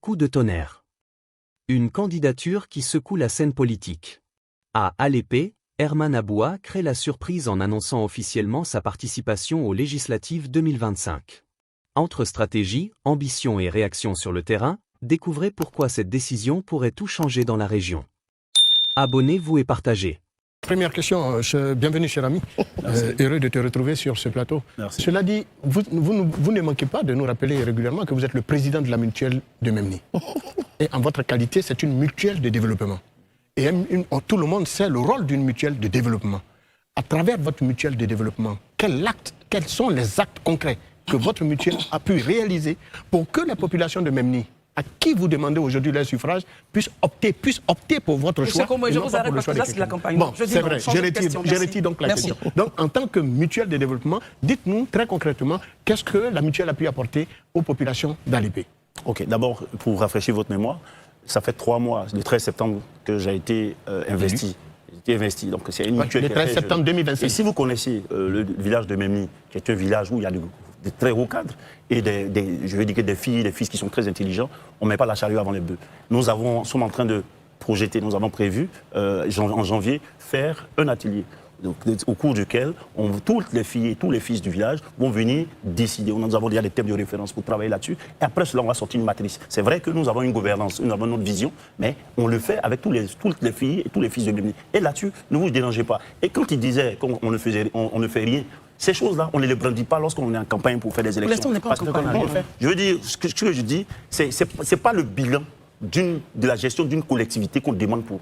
Coup de tonnerre. Une candidature qui secoue la scène politique. À Alépé, Herman Aboua crée la surprise en annonçant officiellement sa participation aux législatives 2025. Entre stratégie, ambition et réaction sur le terrain, découvrez pourquoi cette décision pourrait tout changer dans la région. Abonnez-vous et partagez. Première question, bienvenue cher ami, heureux de te retrouver sur ce plateau. Merci. Cela dit, vous ne manquez pas de nous rappeler régulièrement que vous êtes le président de la mutuelle de Memni. Et en votre qualité, c'est une mutuelle de développement. Et tout le monde sait le rôle d'une mutuelle de développement. À travers votre mutuelle de développement, quels sont les actes concrets que votre mutuelle a pu réaliser pour que la population de Memni, à qui vous demandez aujourd'hui leur suffrage, puisse opter pour votre choix. Je vous arrête parce que ça c'est de la campagne. Bon, c'est vrai, je retire donc la question. Donc en tant que mutuelle de développement, dites-nous très concrètement, qu'est-ce que la mutuelle a pu apporter aux populations d'Alépé? Ok, d'abord, pour rafraîchir votre mémoire, ça fait 3 mois, le 13 septembre, que j'ai été investi. J'ai été investi, donc c'est une mutuelle. Le 13 septembre 2025. Et si vous connaissez le village de Memni, qui est un village où il y a de très hauts cadres et je veux dire que des filles et des fils qui sont très intelligents, on ne met pas la charrue avant les bœufs. Nous sommes en train de projeter, nous avons prévu en janvier faire un atelier. Donc, au cours duquel toutes les filles et tous les fils du village vont venir décider. Nous avons déjà des thèmes de référence pour travailler là-dessus. Et après cela, on va sortir une matrice. C'est vrai que nous avons une gouvernance, nous avons notre vision, mais on le fait avec toutes les filles et tous les fils de Memni. Et là-dessus, ne vous dérangez pas. Et quand il disait qu'on ne fait rien, ces choses-là, on ne les brandit pas lorsqu'on est en campagne pour faire des élections. Pour l'instant, on n'est pas en campagne. Je veux dire, ce que je dis, c'est pas le bilan de la gestion d'une collectivité qu'on demande pour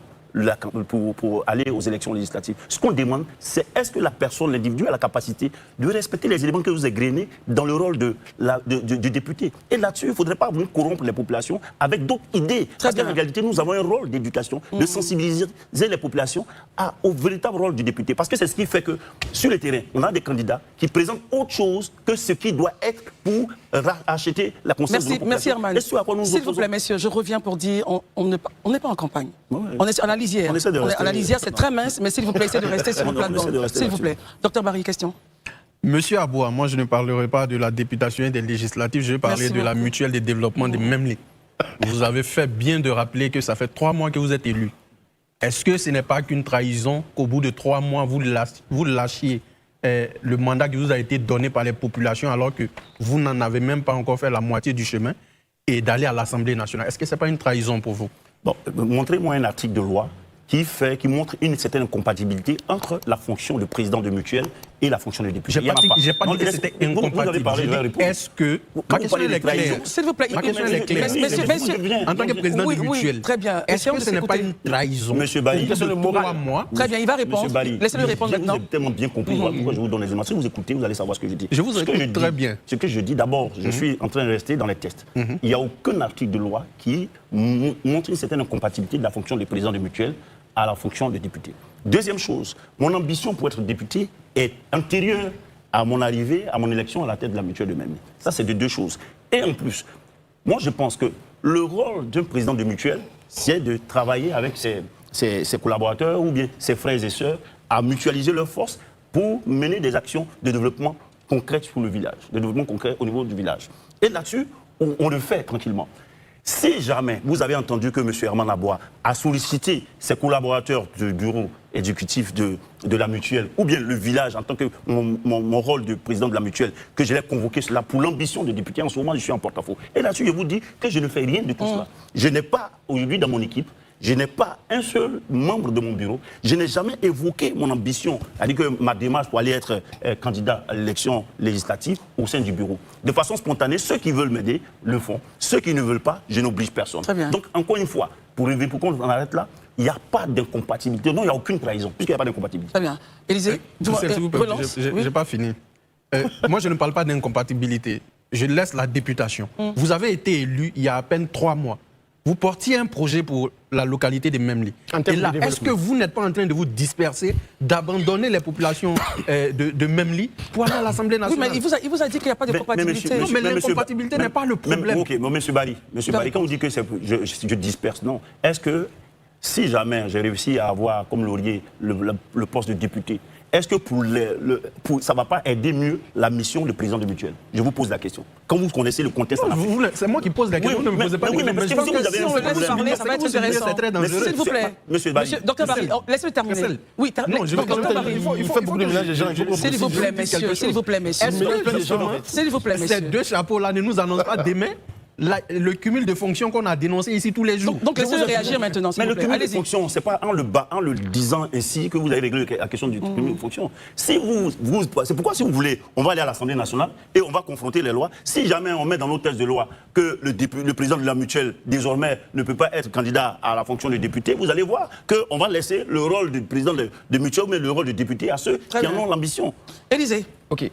aller aux élections législatives. Ce qu'on demande, c'est est-ce que la personne, l'individu, a la capacité de respecter les éléments que vous égrenez dans le rôle du député. Et là-dessus, il ne faudrait pas venir corrompre les populations avec d'autres idées. Parce qu'en réalité, nous avons un rôle d'éducation, de sensibiliser les populations au véritable rôle du député. Parce que c'est ce qui fait que, sur le terrain, on a des candidats qui présentent autre chose que ce qui doit être pour acheter la conscience de nos populations. Merci Herman. S'il vous plaît, messieurs, je reviens pour dire, on n'est pas en campagne. Ouais. On est à la lisière. On essaie de rester. À la lisière, c'est très mince, mais s'il vous plaît, essayez de rester sur le plateau. S'il vous plaît. Docteur Barry, question. Monsieur Aboua, moi je ne parlerai pas de la députation et des législatives, je vais parler de la mutuelle de développement de Memni. Vous avez fait bien de rappeler que ça fait 3 mois que vous êtes élu. Est-ce que ce n'est pas qu'une trahison qu'au bout de 3 mois, vous lâchiez le mandat qui vous a été donné par les populations alors que vous n'en avez même pas encore fait la moitié du chemin et d'aller à l'Assemblée nationale? Est-ce que ce n'est pas une trahison pour vous? Bon, montrez-moi un article de loi qui montre une certaine compatibilité entre la fonction de président de mutuelle et la fonction de député. Je n'ai pas dit que c'était incompatible. Est-ce que... Ma question est claire. S'il vous plaît. Ma question est claire. En tant que président de mutuelle, très bien. est-ce que ce n'est pas une trahison? Monsieur Bali, très bien, il va répondre. Laissez-le répondre maintenant. Vous avez tellement bien compris pourquoi je vous donne les éléments. Si vous écoutez, vous allez savoir ce que je dis. Je vous écoute très bien. Ce que je dis, d'abord, je suis en train de rester dans les tests. Il n'y a aucun article de loi qui montre une certaine incompatibilité de la fonction de président de mutuelle à la fonction de député. Deuxième chose, mon ambition pour être député est antérieure à mon arrivée, à mon élection à la tête de la mutuelle de Memni. Ça, c'est de 2 choses. Et en plus, moi, je pense que le rôle d'un président de mutuelle, c'est de travailler avec ses collaborateurs ou bien ses frères et sœurs à mutualiser leurs forces pour mener des actions de développement concrètes sur le village, de développement concret au niveau du village. Et là-dessus, on le fait tranquillement. Si jamais vous avez entendu que M. Herman Aboua a sollicité ses collaborateurs du bureau exécutif de la mutuelle, ou bien le village en tant que mon rôle de président de la mutuelle, que je l'ai convoqué cela pour l'ambition de député, en ce moment je suis en porte-à-faux. Et là-dessus, je vous dis que je ne fais rien de tout cela. Je n'ai pas aujourd'hui dans mon équipe, je n'ai pas un seul membre de mon bureau. Je n'ai jamais évoqué mon ambition, c'est-à-dire que ma démarche pour aller être candidat à l'élection législative au sein du bureau. De façon spontanée, ceux qui veulent m'aider le font. Ceux qui ne veulent pas, je n'oblige personne. Donc, encore une fois, pour qu'on en arrête là, il n'y a pas d'incompatibilité. Non, il n'y a aucune trahison, puisqu'il n'y a pas d'incompatibilité. Très bien. Élisée, je n'ai pas fini. Moi, je ne parle pas d'incompatibilité. Je laisse la députation. Vous avez été élu il y a à peine 3 mois. Vous portiez un projet pour la localité de Memli. Et là, est-ce que vous n'êtes pas en train de vous disperser, d'abandonner les populations de Memli pour aller à l'Assemblée nationale? Oui, mais il vous a dit qu'il n'y a pas de compatibilité. Non, mais l'incompatibilité n'est pas le problème. Ok, mais monsieur Barry, quand vous dites que je disperse, non. Est-ce que si jamais j'ai réussi à avoir comme laurier le poste de député, est-ce que ça ne va pas aider mieux la mission du président de mutuelle? Je vous pose la question. Quand vous connaissez le contexte... C'est moi qui pose la question, ne me posez pas la question. Mais si on le laisse parler, ça va être intéressant. S'il vous plaît. Monsieur Barry. Docteur Barry, laissez-le terminer. Oui, docteur Barry. Il fait beaucoup de ménage des gens. S'il vous plaît, messieurs. S'il vous plaît, messieurs. S'il vous plaît, messieurs. Ces deux chapeaux-là ne nous annoncent pas demain le cumul de fonctions qu'on a dénoncé ici tous les jours. Donc laissez-le réagir maintenant. Mais le cumul de fonctions, ce n'est pas en le disant ainsi que vous avez réglé la question du cumul de fonctions. C'est pourquoi, si vous voulez, on va aller à l'Assemblée nationale et on va confronter les lois. Si jamais on met dans nos textes de loi que le président de la mutuelle, désormais, ne peut pas être candidat à la fonction de député, vous allez voir qu'on va laisser le rôle du président de mutuelle, mais le rôle de député à ceux qui en ont l'ambition. Élysée. Ok,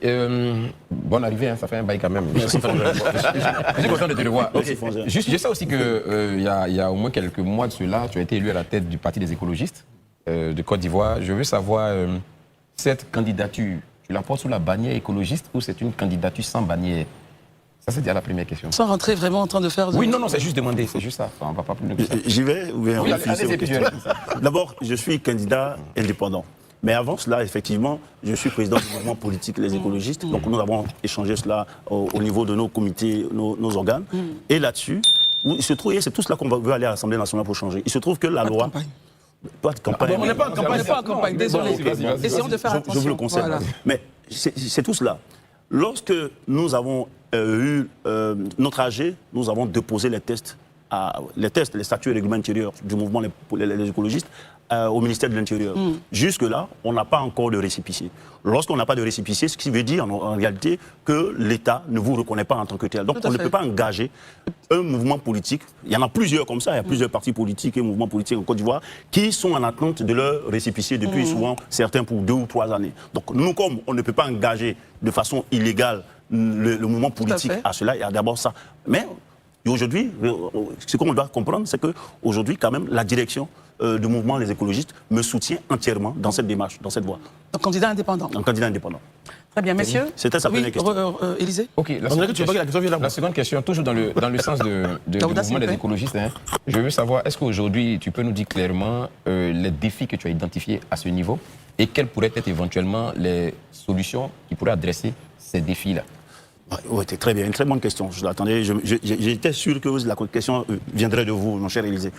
bonne arrivée, hein, ça fait un bail quand même. Je suis content de te le voir. Okay. Je sais aussi qu'il y a au moins quelques mois de cela, tu as été élu à la tête du Parti des écologistes de Côte d'Ivoire. Je veux savoir, cette candidature, tu la portes sous la bannière écologiste ou c'est une candidature sans bannière? Ça, c'est déjà la première question. Sans rentrer vraiment en train de faire... Oui, non, c'est juste demander, c'est juste ça. On va pas plus loin que ça. J'y vais ou bien oui, on D'abord, je suis candidat indépendant. Mais avant cela, effectivement, je suis président du mouvement politique Les Écologistes. Donc nous avons échangé cela au niveau de nos comités, nos organes. Et là-dessus, il se trouve, et c'est tout cela qu'on veut aller à l'Assemblée nationale pour changer. Il se trouve que la loi... Pas de campagne. On n'est pas en campagne, désolé. Essayons de faire attention. Je vous le conseille. Voilà. Mais c'est tout cela. Lorsque nous avons eu notre AG, nous avons déposé les tests, les statuts et règlements intérieurs du mouvement les écologistes au ministère de l'Intérieur. Jusque-là, on n'a pas encore de récépissé. Lorsqu'on n'a pas de récépissé, ce qui veut dire en réalité que l'État ne vous reconnaît pas en tant que tel. Donc on ne peut pas engager un mouvement politique. Il y en a plusieurs comme ça, il y a plusieurs partis politiques et mouvements politiques en Côte d'Ivoire qui sont en attente de leur récépissé depuis souvent certains pour 2 ou 3 années. Donc nous, comme on ne peut pas engager de façon illégale le mouvement politique à cela, il y a d'abord ça. Mais aujourd'hui, ce qu'on doit comprendre, c'est qu'aujourd'hui, quand même, la direction du mouvement Les Écologistes me soutient entièrement dans cette démarche, dans cette voie. Un candidat indépendant. Un candidat indépendant. Très bien, messieurs. C'était sa première question. Élysée. Ok, la seconde question, toujours dans le sens du mouvement des écologistes. Hein, je veux savoir, est-ce qu'aujourd'hui, tu peux nous dire clairement les défis que tu as identifiés à ce niveau et quelles pourraient être éventuellement les solutions qui pourraient adresser ces défis-là? Oui, très bien, une très bonne question. Je l'attendais. J'étais sûr que la question viendrait de vous, mon cher Élysée.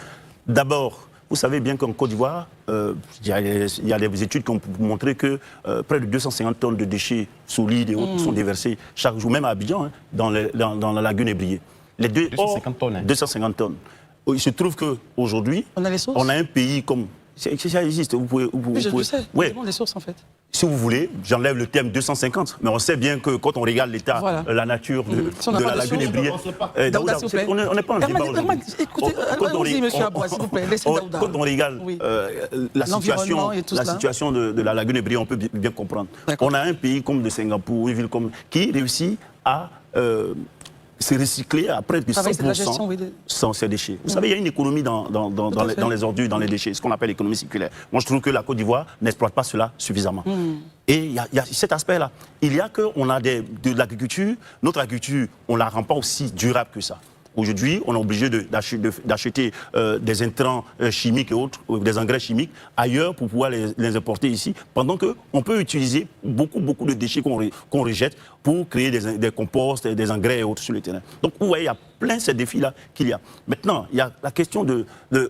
D'abord, vous savez bien qu'en Côte d'Ivoire, il y a des études qui ont montré que près de 250 tonnes de déchets solides et autres sont déversés chaque jour, même à Abidjan, hein, dans la lagune ébriée. 250 tonnes. Hein. 250 tonnes. Il se trouve qu'aujourd'hui, on a un pays comme... Ça existe, vous pouvez... je le sais, ouais. Je demande les sources en fait. Si vous voulez, j'enlève le terme 250, mais on sait bien que quand on regarde l'état, la nature de la lagune ébriée... On n'est pas en débat aujourd'hui. Écoutez, allons-y, monsieur Abouah, s'il vous plaît, laissez Daouda. Quand on regarde la situation de la lagune ébriée, on peut bien comprendre. On a un pays comme de Singapour, une ville comme... qui réussit à... c'est recyclé à près de 100% sans ces déchets. Vous savez, il y a une économie dans les ordures, dans les déchets, ce qu'on appelle l'économie circulaire. Moi, je trouve que la Côte d'Ivoire n'exploite pas cela suffisamment. Et il y a cet aspect-là. Il y a qu'on a de l'agriculture, notre agriculture, on ne la rend pas aussi durable que ça. Aujourd'hui, on est obligé d'acheter des intrants chimiques et autres, des engrais chimiques ailleurs pour pouvoir les importer ici, pendant qu'on peut utiliser beaucoup de déchets qu'on rejette pour créer des composts, des engrais et autres sur le terrain. Donc, vous voyez, il y a plein de ces défis-là qu'il y a. Maintenant, il y a la question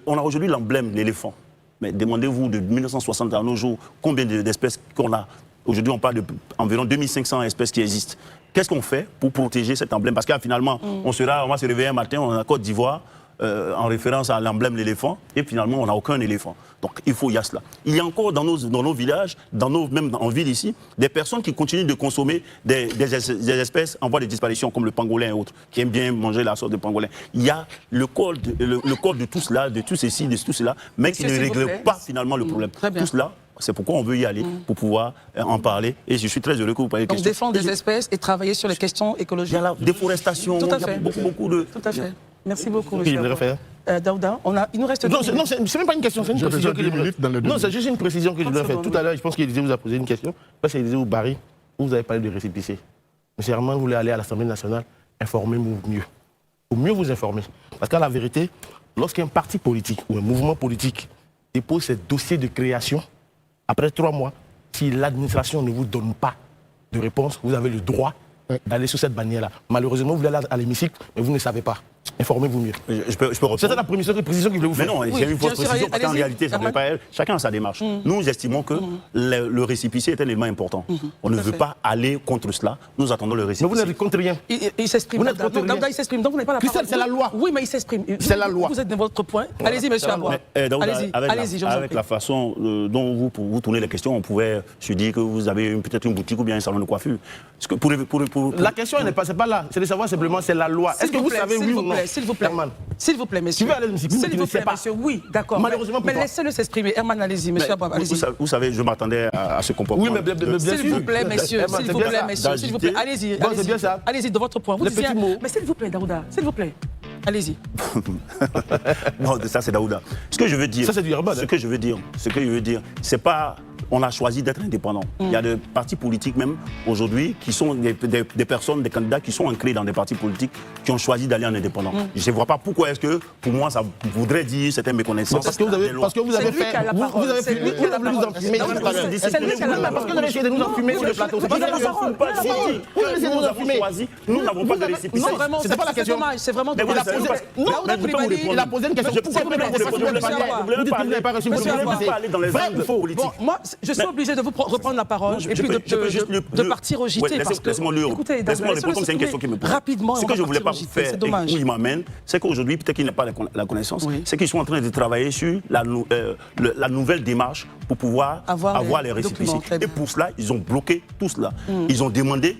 on a aujourd'hui l'emblème, l'éléphant. Mais demandez-vous de 1960 à nos jours, combien d'espèces qu'on a. Aujourd'hui, on parle d'environ 2500 espèces qui existent. Qu'est-ce qu'on fait pour protéger cet emblème? Parce que finalement, on va se réveiller un matin, on est en Côte d'Ivoire, en référence à l'emblème de l'éléphant, et finalement, on n'a aucun éléphant. Donc, il y a cela. Il y a encore dans nos villages, même en ville ici, des personnes qui continuent de consommer des espèces en voie de disparition, comme le pangolin et autres, qui aiment bien manger la sauce de pangolin. Il y a le corps de tout cela, de tout ceci, de tout cela, mais qui ne règle pas finalement le problème. Tout cela, c'est pourquoi on veut y aller, pour pouvoir en parler. Et je suis très heureux que vous parliez de questions. Donc défendre des espèces et travailler sur les questions écologiques. Il y a la déforestation, il y a beaucoup de... Tout à fait. Merci beaucoup, monsieur. Daouda, il nous reste... Non, c'est même pas une question, c'est une précision que je voudrais faire. Non, c'est juste une précision que je voudrais faire. Tout à l'heure, je pense qu'Élysée vous a posé une question. Parce qu'Élysée ou Barry, vous avez parlé de récépissé. Monsieur Herman, vous voulez aller à l'Assemblée nationale, informez-vous mieux. Pour mieux vous informer. Parce qu'à la vérité, lorsqu'un parti politique ou un mouvement politique dépose ses dossiers de création, après 3 mois, si l'administration ne vous donne pas de réponse, vous avez le droit d'aller sur cette bannière-là. Malheureusement, vous allez à l'hémicycle, mais vous ne savez pas. Informez-vous mieux. Je peux reprendre. C'était la précision que je voulais vous faire. Mais non, j'ai une fausse précision parce qu'en réalité, ça ne pas elle. Chacun a sa démarche. Nous estimons que le récépissé est un élément important. On ne veut pas aller contre cela. Nous attendons le récépissé. Mais vous n'êtes contre rien. Il s'exprime. Daouda, il s'exprime. Donc vous n'avez pas la parole. C'est la loi. Oui, mais il s'exprime. C'est la loi. Vous êtes dans votre point. Allez-y, monsieur Aboua. Allez-y, je vous en prie. Avec la façon dont vous tournez les questions, on pouvait se dire que vous avez peut-être une boutique ou bien un salon de coiffure. La question n'est pas là. C'est de savoir simplement, c'est la loi. Est-ce que vous savez, oui ou non? S'il vous plaît. S'il vous plaît, monsieur. S'il vous plaît, monsieur. Oui, d'accord. Malheureusement, mais laissez-le s'exprimer. Herman, allez-y, monsieur Aboua, allez-y. Vous savez, je m'attendais à ce comportement. Oui, mais bien sûr. S'il vous plaît, messieurs. S'il vous plaît, messieurs. S'il vous plaît, allez-y. C'est bien ça. Allez-y, de votre point. Vous disiez. Mais s'il vous plaît, Daouda. S'il vous plaît. Allez-y. Non, ça c'est Daouda. Ce que je veux dire. Ça c'est du Herman. Ce que je veux dire, c'est pas. On a choisi d'être indépendant. Il y a des partis politiques même aujourd'hui qui sont des personnes, des candidats qui sont ancrés dans des partis politiques qui ont choisi d'aller en indépendant. Je ne vois pas pourquoi est-ce que, pour moi, ça voudrait dire c'était méconnaissance. Parce que vous avez fait. Vous avez voulu nous enfumer. C'est lui qui a la parole. Parce que vous avez essayé de nous enfumer sur le plateau. C'est pas la parole. Nous n'avons pas de récépissé. Non, vraiment, c'est dommage. C'est vraiment dommage. Il a posé une question. Pourquoi vous n'avez pas reçu votre bannière? Vous dites que vous n'avez pas reçu votre bannière. Vrai ou faux politique? Moi, je suis obligé de vous reprendre la parole et puis de partir au JT. Laissez-moi le répondre comme c'est une question qui me pose. Rapidement, ce que je ne voulais pas faire et où il m'amène, c'est qu'aujourd'hui, peut-être qu'il n'a pas la connaissance, c'est qu'ils sont en train de travailler sur la nouvelle démarche pour pouvoir avoir les récépissés. Et pour cela, ils ont bloqué tout cela. Ils ont demandé.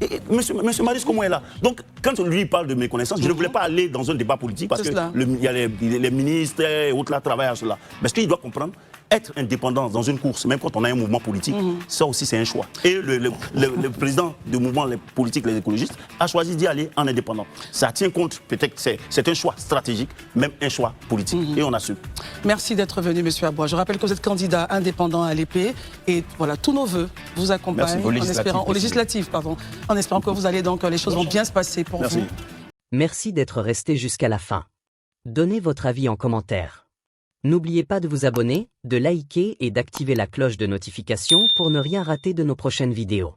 Et Monsieur Marisco est là. Donc, quand lui parle de méconnaissance, je ne voulais pas aller dans un débat politique parce qu'il y a les ministres et autres là travaillent à cela. Mais ce qu'il doit comprendre, être indépendant dans une course, même quand on a un mouvement politique, ça aussi c'est un choix. Et le président du mouvement politique, les écologistes, a choisi d'y aller en indépendant. Ça tient compte, peut-être que c'est un choix stratégique, même un choix politique. Et on assume. Merci d'être venu, monsieur Aboua. Je rappelle que vous êtes candidat indépendant à l'épée. Et voilà, tous nos voeux vous accompagnent aux législatives, en espérant que vous allez donc, les choses vont bien se passer pour vous. Merci d'être resté jusqu'à la fin. Donnez votre avis en commentaire. N'oubliez pas de vous abonner, de liker et d'activer la cloche de notification pour ne rien rater de nos prochaines vidéos.